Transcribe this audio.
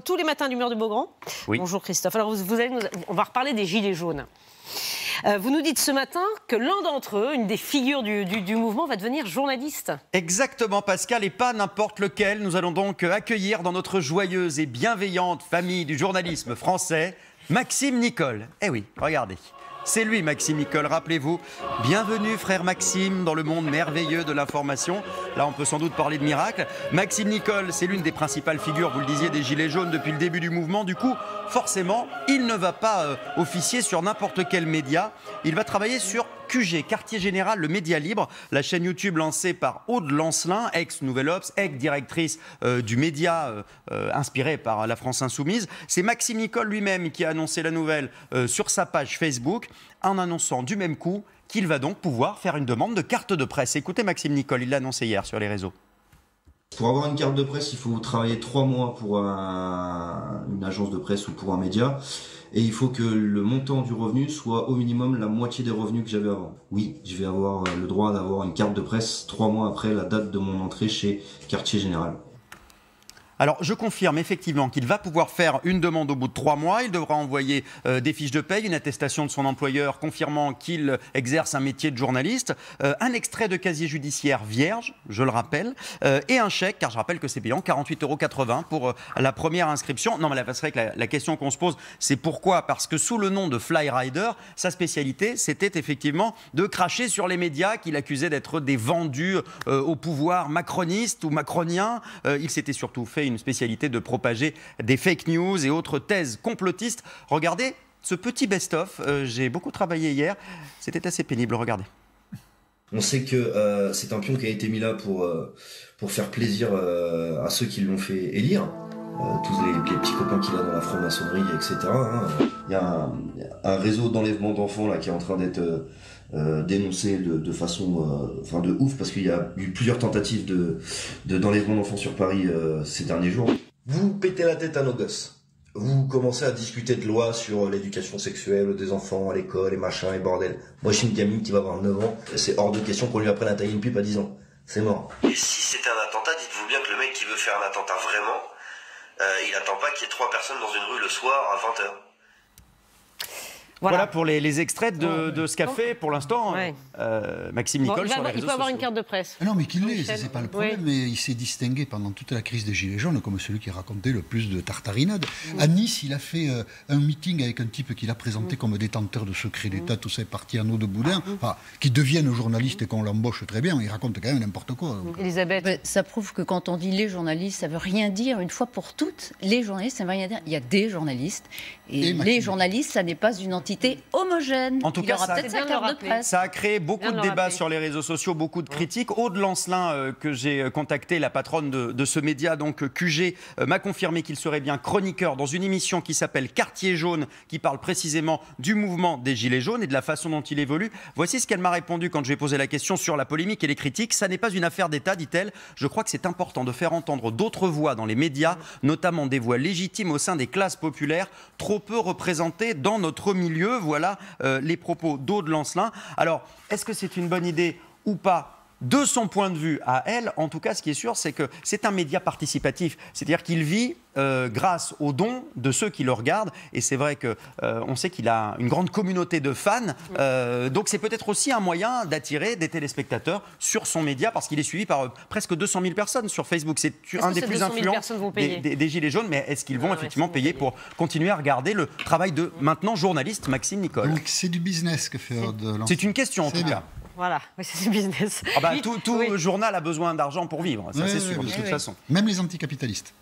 comme tous les matins d'Humeur de Beaugrand. Oui. Bonjour Christophe. Alors on va reparler des Gilets jaunes. Vous nous dites ce matin que l'un d'entre eux, une des figures du mouvement, va devenir journaliste. Exactement Pascal, et pas n'importe lequel. Nous allons donc accueillir dans notre joyeuse et bienveillante famille du journalisme français, Maxime Nicol. Eh oui, regardez. C'est lui, Maxime Nicol, rappelez-vous. Bienvenue, frère Maxime, dans le monde merveilleux de l'information. Là, on peut sans doute parler de miracle. Maxime Nicol, c'est l'une des principales figures, vous le disiez, des Gilets jaunes depuis le début du mouvement. Du coup, forcément, il ne va pas officier sur n'importe quel média. Il va travailler sur QG, Quartier Général, le média libre, la chaîne YouTube lancée par Aude Lancelin, ex-Nouvelle Obs, ex-directrice du média inspiré par la France Insoumise. C'est Maxime Nicol lui-même qui a annoncé la nouvelle sur sa page Facebook, en annonçant du même coup qu'il va donc pouvoir faire une demande de carte de presse. Écoutez Maxime Nicol, il l'a annoncé hier sur les réseaux. Pour avoir une carte de presse, il faut travailler 3 mois pour une agence de presse ou pour un média. Et il faut que le montant du revenu soit au minimum la moitié des revenus que j'avais avant. Oui, je vais avoir le droit d'avoir une carte de presse 3 mois après la date de mon entrée chez Quartier Général. Alors, je confirme effectivement qu'il va pouvoir faire une demande au bout de 3 mois. Il devra envoyer des fiches de paye, une attestation de son employeur confirmant qu'il exerce un métier de journaliste, un extrait de casier judiciaire vierge, je le rappelle, et un chèque, car je rappelle que c'est payant, 48,80 € pour la première inscription. Non, mais là, c'est vrai que la question qu'on se pose, c'est pourquoi? Parce que sous le nom de Flyrider, sa spécialité, c'était effectivement de cracher sur les médias qu'il accusait d'être des vendus au pouvoir macroniste ou macronien. Il s'était surtout fait une spécialité de propager des fake news et autres thèses complotistes. Regardez ce petit best-of, j'ai beaucoup travaillé hier, c'était assez pénible, regardez. On sait que c'est un pion qui a été mis là pour faire plaisir à ceux qui l'ont fait élire, tous les petits copains qu'il a dans la franc-maçonnerie, etc. Il y a un réseau d'enlèvement d'enfants là qui est en train d'être dénoncé de façon de ouf, parce qu'il y a eu plusieurs tentatives d'enlèvement d'enfants sur Paris ces derniers jours. Vous pétez la tête à nos gosses. Vous commencez à discuter de lois sur l'éducation sexuelle des enfants à l'école et machin et bordel. Moi, je suis une gamine qui va avoir 9 ans. C'est hors de question qu'on lui apprenne à tailler une pipe à 10 ans. C'est mort. Et si c'était un attentat, dites-vous bien que le mec qui veut faire un attentat vraiment, il attend pas qu'il y ait 3 personnes dans une rue le soir à 20 h. Voilà pour les extraits de ce qu'a fait pour l'instant Maxime Nicol sur les réseaux sociaux. Il peut avoir une carte de presse. Non, mais qu'il l'ait, c'est pas le problème. Mais il s'est distingué pendant toute la crise des Gilets jaunes comme celui qui racontait le plus de tartarinades. À Nice, il a fait un meeting avec un type qu'il a présenté comme détenteur de secrets d'État, tout ça est parti en eau de boudin, qui devienne journaliste et qu'on l'embauche très bien. Il raconte quand même n'importe quoi. Elisabeth. Ça prouve que quand on dit les journalistes, ça veut rien dire une fois pour toutes. Les journalistes, ça veut rien dire. Il y a des journalistes. Et les journalistes, ça n'est pas une entité homogène. En tout cas, ça a créé beaucoup de débats sur les réseaux sociaux, beaucoup de critiques. Aude Lancelin, que j'ai contacté, la patronne de ce média, donc QG, m'a confirmé qu'il serait bien chroniqueur dans une émission qui s'appelle Quartier Jaune, qui parle précisément du mouvement des Gilets jaunes et de la façon dont il évolue. Voici ce qu'elle m'a répondu quand je lui ai posé la question sur la polémique et les critiques. Ça n'est pas une affaire d'État, dit-elle. Je crois que c'est important de faire entendre d'autres voix dans les médias, notamment des voix légitimes au sein des classes populaires, trop peu représentées dans notre milieu. Voilà les propos d'Aude Lancelin. Alors, est-ce que c'est une bonne idée ou pas? De son point de vue à elle, en tout cas, ce qui est sûr, c'est que c'est un média participatif. C'est-à-dire qu'il vit grâce aux dons de ceux qui le regardent. Et c'est vrai qu'on sait qu'il a une grande communauté de fans. Donc c'est peut-être aussi un moyen d'attirer des téléspectateurs sur son média, parce qu'il est suivi par presque 200 000 personnes sur Facebook. C'est un des plus influents des Gilets jaunes. Mais est-ce qu'ils vont effectivement payer pour continuer à regarder le travail de maintenant journaliste Maxime Nicol? Donc c'est du business que fait Aude Lancelin. C'est une question en tout cas. Voilà, c'est du business. Tout journal a besoin d'argent pour vivre, ça c'est sûr, de toute façon. Même les anticapitalistes.